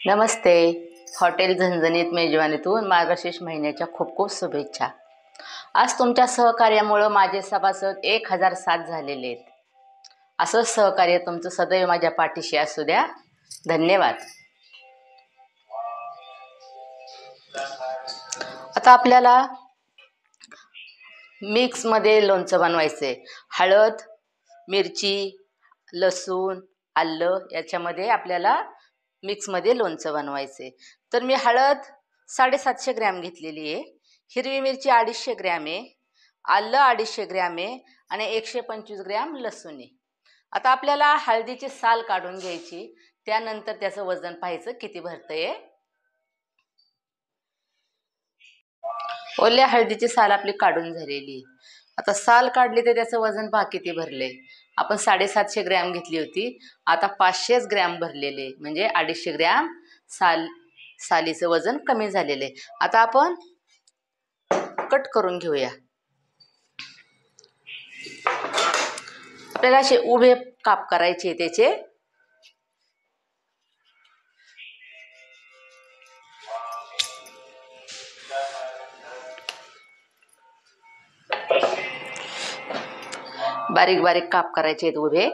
नमस्ते. Hotel झणझणीत मेजवानीतून मार्गशीर्ष महिन्याच्या खूप खूप शुभेच्छा. आज तुमच्या सहकार्यामुळं माझे सभासद 1007 झालेले आहेत. असंच सहकार्य तुमचं सदैव माझ्या पाठीशी असू द्या. धन्यवाद. आता आपल्याला मिक्समध्ये लोणचं बनवायचं आहे. हळद, मिरची, लसूण, आलं याच्यामध्ये आपल्याला मिक्समध्ये लोणचं बनवायचे. तर मी हळद 750 ग्रॅम घेतलेली आहे, हिरवी मिरची 250 ग्रॅम आहे, आलं 250 ग्रॅम आहे आणि 125 ग्रॅम लसूण आहे. आता आपल्याला हळदीची साल काढून घ्यायची, त्यानंतर त्याचं वजन पाहायचं किती भरतंय. ओल्या हळदीची साल आपली काढून झालेली. आता साल काढली तर त्याचं वजन पहा किती भरले. आपण 750 ग्रॅम घेतली होती, आता 500 ग्रॅम भरलेले, म्हणजे 250 ग्रॅम सालीचं वजन कमी झालेले. आता आपण कट करून घेऊया. आपल्याला असे उभे काप करायचे त्याचे. बारीक बारीक काप करायचे आहेत उभे.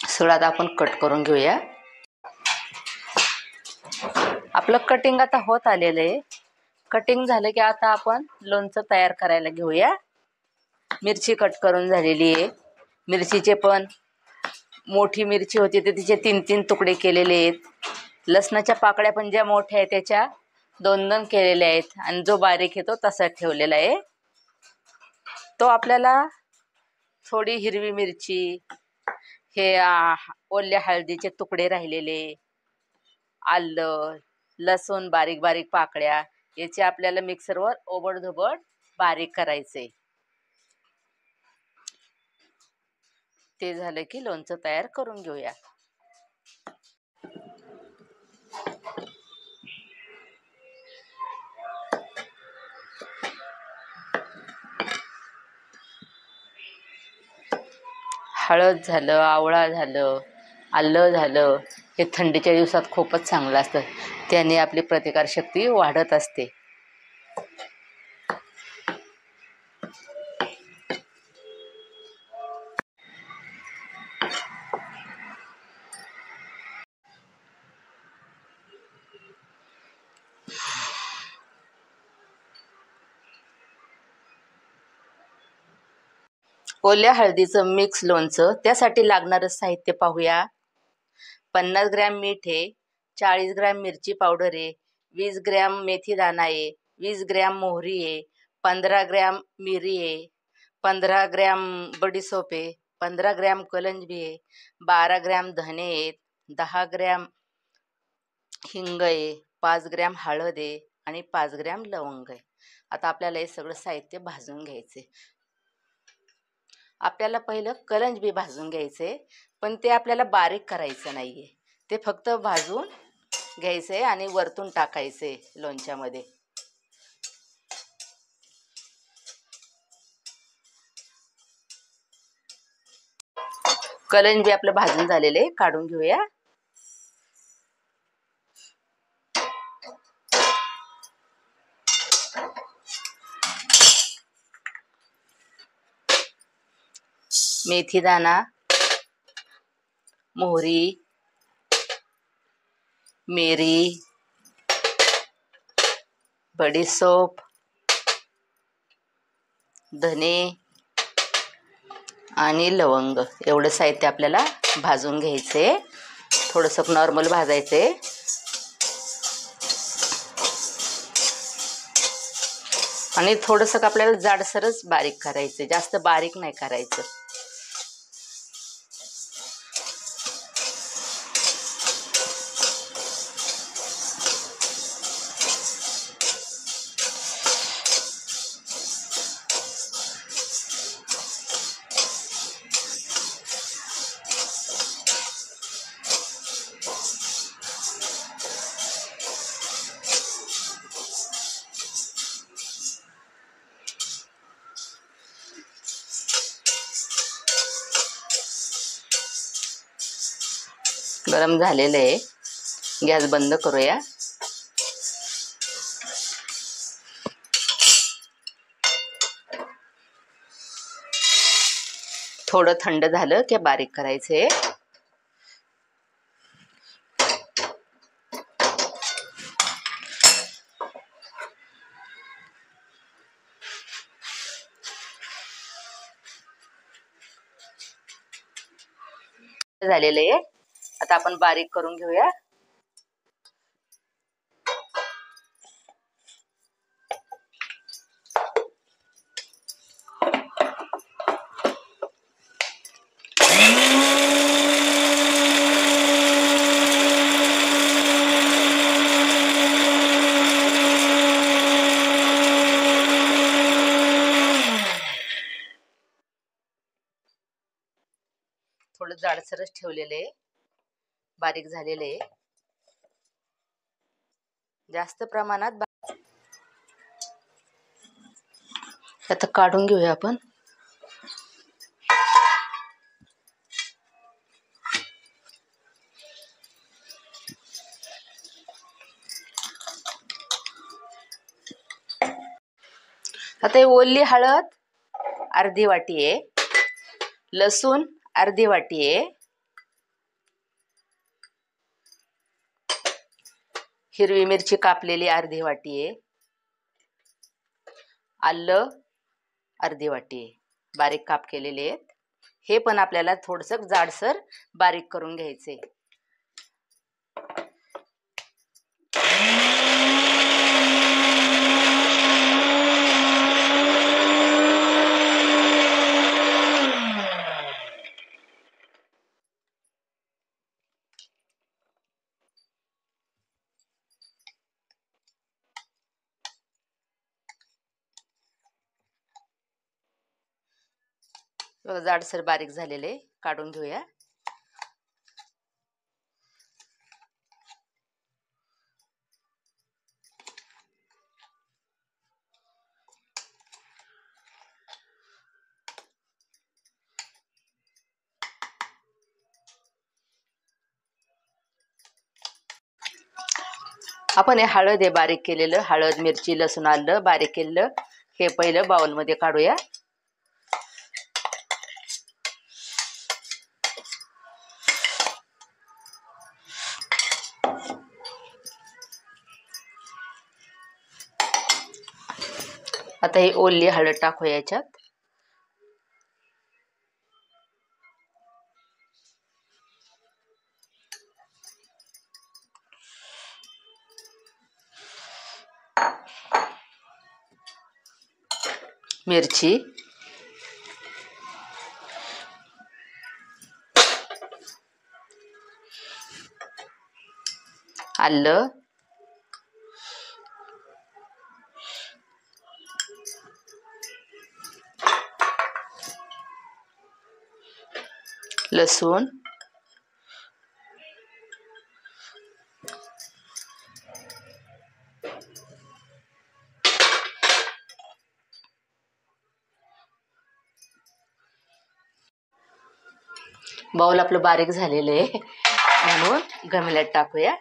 सगळं आता आपण कट करून घेऊया. आपलं कटिंग आता होत आलेलं आहे. कटिंग झालं की आता आपण लोणचं तयार करायला घेऊया. मिरची कट करून झालेली आहे. मिरचीचे पण मोठी मिरची होती तर तिचे 3-3 तुकडे केलेले आहेत. लसणाच्या पाकळ्या पण ज्या मोठ्या आहेत त्याच्या 2-2 केलेल्या आहेत आणि जो बारीक आहे तो तसाच ठेवलेला आहे. तो आपल्याला थोडी हिरवी मिरची, हे ओल्या हळदीचे तुकडे राहिलेले, आलं, लसूण बारीक बारीक पाकळ्या, याचे आपल्याला मिक्सरवर ओबडधोबड बारीक करायचे. ते झालं की लोणचं तयार करून घेऊया. हळद झालं, आवळा झालं, आलं झालं, हे थंडीच्या दिवसात खूपच चांगलं असतं. त्याने आपली प्रतिकारशक्ती वाढत असते. ओल्या हळदीचं मिक्स लोणचं, त्यासाठी लागणारं साहित्य पाहूया. 50 ग्रॅम मीठ आहे, 40 ग्रॅम मिरची पावडर आहे, 20 ग्रॅम मेथी दाणा आहे, 20 ग्रॅम मोहरी आहे, 15 ग्रॅम मिरी आहे, 15 ग्रॅम बडीशोप आहे, 15 ग्रॅम कलंजी आहे, 12 ग्रॅम धने आहेत, 10 ग्रॅम हिंग आहे, 5 ग्रॅम हळद आहे आणि 5 ग्रॅम लवंग आहे. आता आपल्याला हे सगळं साहित्य भाजून घ्यायचे. आपल्याला पहिलं कलंजी भाजून घ्यायचे, पण ते आपल्याला बारीक करायचं नाहीये, ते फक्त भाजून घ्यायचे आणि वरतून टाकायचे लोणच्यामध्ये. कलंजी आपलं भाजून झालेले काढून घेऊया. मेथी दाणा, मोहरी, मिरी, बडीशोप, धने आणि लवंग एवढं साहित्य आपल्याला भाजून घ्यायचे. थोडंसं नॉर्मल भाजायचे आणि थोडंसं आपल्याला जाडसरच बारीक करायचे, जास्त बारीक नाही करायचं. गरम झालेलं आहे. गॅस बंद करूया. थोडं थंड झालं की बारीक करायचे. झालेलं आहे. आता आपण बारीक करून घेऊया. थोडं जाडसरच ठेवलेलं आहे. बारीक झालेलं आहे. जास्त प्रमाणात आता काढून घेऊया आपण. आता ही ओली हळद अर्धी वाटी आहे. लसूण अर्धी वाटी आहे. हिरवी मिरची कापलेली अर्धी वाटी आहे. आलं अर्धी वाटी आहे. बारीक काप केलेले आहेत. हे पण आपल्याला थोडंसं जाडसर बारीक करून घ्यायचे. जाडसर बारीक झालेले काढून घेऊया. आपण हे हळद आहे बारीक केलेलं, हळद मिरची लसूण आलं बारीक केलेलं हे पहिलं बाउलमध्ये काढूया. आता ही ओली हळद टाकूया याच्यात. मिरची, आलं, लसूण, बाउल आपलं बारीक झालेलं आहे म्हणून गमेल्यात टाकूया.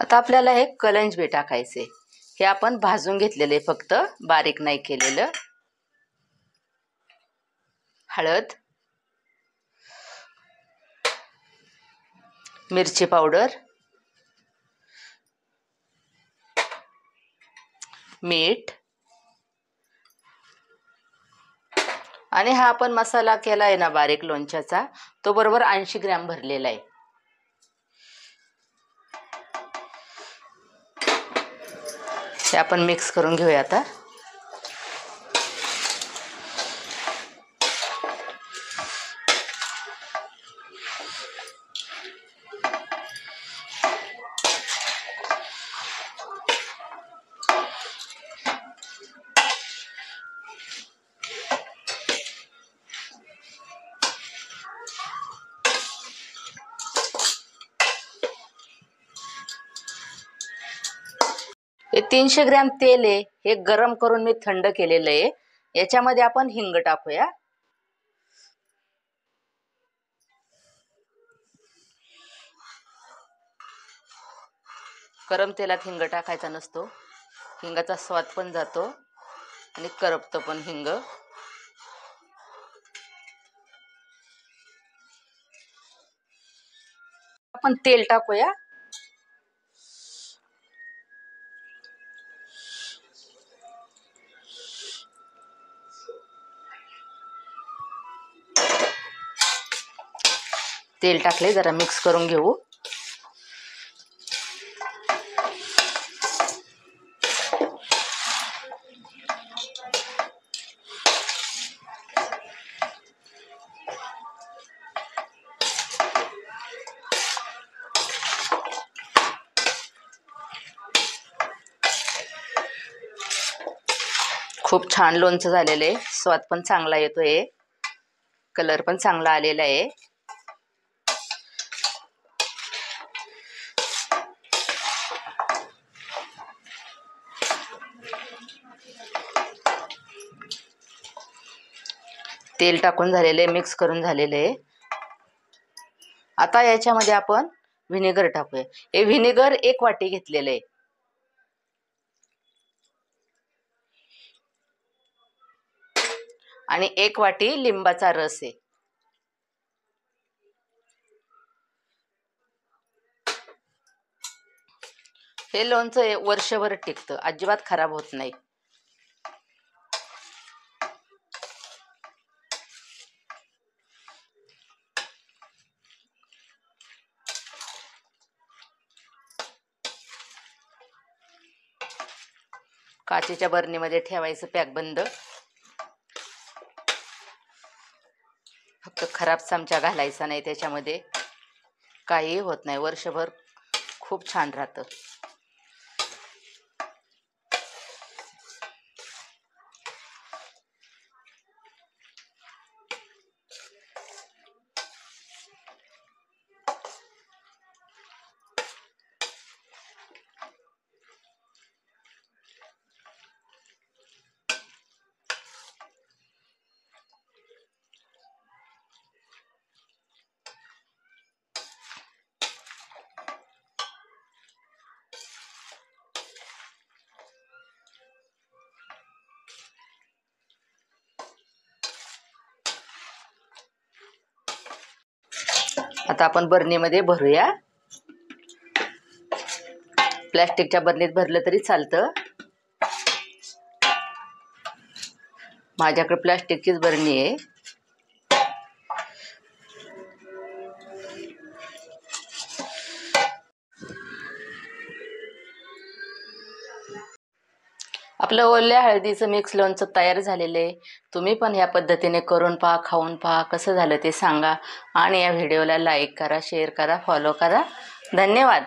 आता आपल्याला हे कलंजी टाकायचे. हे आपण भाजून घेतलेले फक्त बारीक नाही केलेलं. हळद, मिरची पावडर, मीठ आणि हा आपण मसाला केला आहे ना बारीक लोणच्याचा तो बरोबर 80 ग्रॅम भरलेला आहे. हे आपण मिक्स करून घेऊया आता. हे 300 ग्रॅम तेल आहे, हे गरम करून मी थंड केलेलं आहे. याच्यामध्ये आपण हिंग टाकूया. गरम तेलात हिंग टाकायचा नसतो, हिंगाचा स्वाद पण जातो आणि करपतं पण हिंग. आपण तेल टाकूया. तेल टाकले, जरा मिक्स करून घेऊ. खूप छान लोणचं झालेलं आहे, स्वाद पण चांगला येतोय, कलर पण चांगला आलेला आहे. तेल टाकून झालेले, मिक्स करून झालेले. आता याच्यामध्ये आपण व्हिनेगर टाकूया. हे व्हिनेगर 1 वाटी घेतलेले आहे. आणि 1 वाटी लिंबाचा रस आहे. हे लोणचं वर्षभर टिकतं, अजिबात खराब होत नाही. काचेच्या बरणीमध्ये ठेवायचं पॅक बंद. फक्त खराब चमचा घालायचा नाही त्याच्यामध्ये, काही होत नाही, वर्षभर खूप छान राहतं. आता आपण बरणीमध्ये भरूया. प्लॅस्टिकच्या बरणीत भरलं तरी चालतं. माझ्याकडे प्लॅस्टिकचीच बरणी आहे. आपलं ओल्या हळदीचं मिक्स लोणचं तयार झालेलं आहे. तुम्ही पण ह्या पद्धतीने करून पहा, खाऊन पहा, कसं झालं ते सांगा. आणि या व्हिडिओला लाईक करा, शेअर करा, फॉलो करा. धन्यवाद.